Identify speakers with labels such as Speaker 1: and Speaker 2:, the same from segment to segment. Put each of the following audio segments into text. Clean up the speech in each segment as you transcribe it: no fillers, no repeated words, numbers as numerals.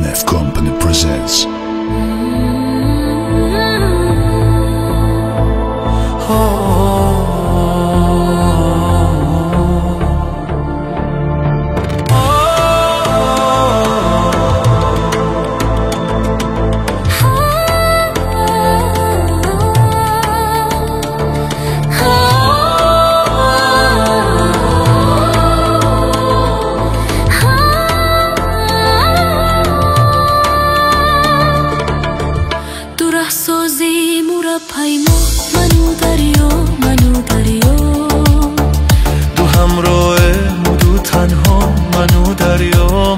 Speaker 1: NF Company presents.
Speaker 2: سازی مرپیما منو دریا
Speaker 3: دو همراه دو تنها منو دریا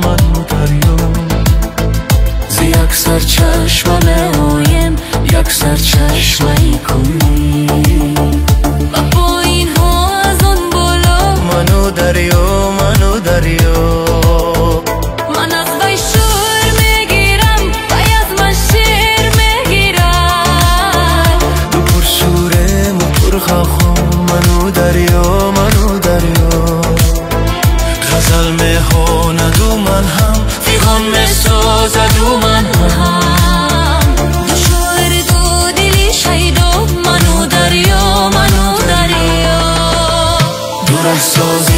Speaker 2: زی یک سر چشمه هایم یک سر چشمه کوی و با این ها از آن بالا
Speaker 3: منو دریا
Speaker 2: من از وی شور میگیرم وی از من شیر میگیرم
Speaker 3: دو پر شورم و پر خواهم منو دریا غزل میخواند و من هم فیغان میسازد و من هم
Speaker 2: دو شاعر دو دلی شیدا منو دریا
Speaker 3: دو ره سازی